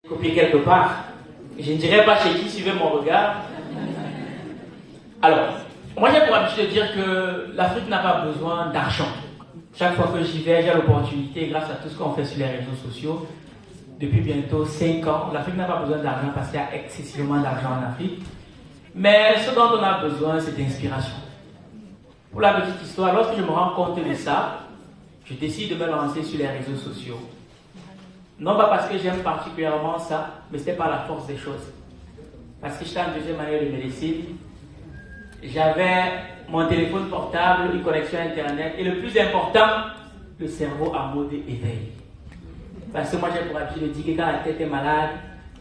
Copier quelque part. Je ne dirais pas chez qui, suivez mon regard. Alors, moi j'ai pour habitude de dire que l'Afrique n'a pas besoin d'argent. Chaque fois que j'y vais, j'ai l'opportunité, grâce à tout ce qu'on fait sur les réseaux sociaux, depuis bientôt 5 ans, l'Afrique n'a pas besoin d'argent parce qu'il y a excessivement d'argent en Afrique. Mais ce dont on a besoin, c'est d'inspiration. Pour la petite histoire, lorsque je me rends compte de ça, je décide de me lancer sur les réseaux sociaux. Non pas parce que j'aime particulièrement ça, mais c'est par la force des choses. Parce que j'étais en deuxième année de médecine, j'avais mon téléphone portable, une connexion Internet, et le plus important, le cerveau en mode éveil. Parce que moi j'ai pour habitude de dire que quand la tête est malade,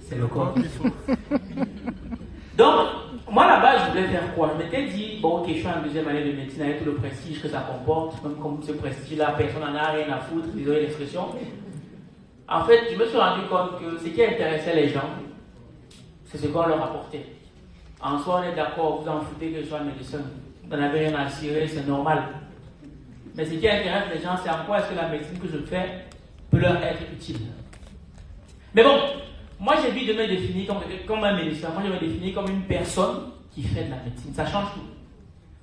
c'est le corps qui souffre. Donc, moi là-bas, je voulais faire quoi? Je m'étais dit, bon ok, je suis en deuxième année de médecine avec tout le prestige que ça comporte, même comme ce prestige-là, personne n'en a rien à foutre, désolé l'expression. En fait, je me suis rendu compte que ce qui intéressait les gens, c'est ce qu'on leur apportait. En soi, on est d'accord, vous en foutez que je sois médecin, vous n'en avez rien à cirer, c'est normal. Mais ce qui intéresse les gens, c'est en quoi est-ce que la médecine que je fais peut leur être utile. Mais bon, moi j'ai envie de me définir comme un médecin, moi je me définis comme une personne qui fait de la médecine. Ça change tout.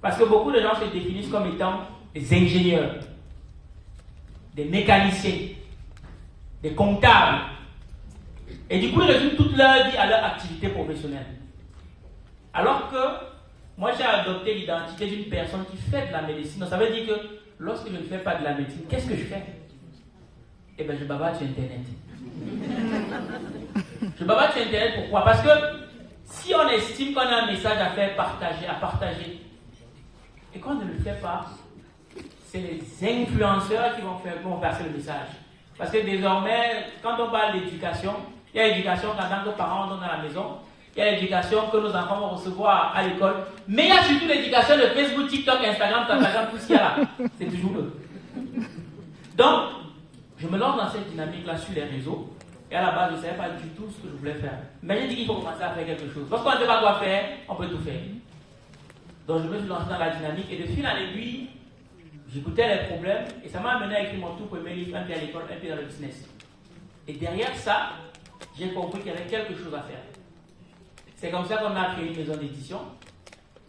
Parce que beaucoup de gens se définissent comme étant des ingénieurs, des mécaniciens, des comptables. Et du coup, ils résument toute leur vie à leur activité professionnelle. Alors que moi, j'ai adopté l'identité d'une personne qui fait de la médecine. Donc, ça veut dire que lorsque je ne fais pas de la médecine, qu'est-ce que je fais? Eh bien, je bavarde sur Internet. Je bavarde sur Internet, pourquoi? Parce que si on estime qu'on a un message à faire partager, et qu'on ne le fait pas, c'est les influenceurs qui vont passer le message. Parce que désormais, quand on parle d'éducation, il y a l'éducation qu'en tant que parents on donne à la maison, il y a l'éducation que nos enfants vont recevoir à l'école, mais il y a surtout l'éducation de Facebook, TikTok, Instagram, tout ce qu'il y a là. C'est toujours eux. Donc, je me lance dans cette dynamique-là sur les réseaux, et à la base, je ne savais pas du tout ce que je voulais faire. Mais j'ai dit qu'il faut commencer à faire quelque chose. Lorsqu'on ne sait pas quoi faire, on peut tout faire. Donc, je me suis lancé dans la dynamique, et de fil en aiguille, j'écoutais les problèmes et ça m'a amené à écrire mon tout premier livre, un pied à l'école, un pied dans le business. Et derrière ça, j'ai compris qu'il y avait quelque chose à faire. C'est comme ça qu'on a créé une maison d'édition.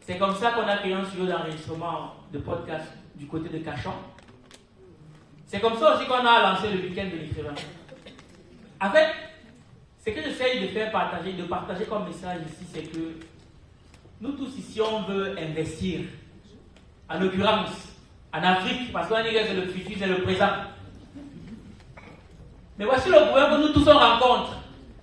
C'est comme ça qu'on a créé un studio d'enregistrement de podcast du côté de Cachan. C'est comme ça aussi qu'on a lancé le week-end de l'écrivain. En fait, ce que j'essaye de partager comme message ici, c'est que nous tous ici, on veut investir. En l'occurrence, en Afrique, parce qu'on dit que c'est le futur, c'est le présent. Mais voici le problème que nous tous on rencontre.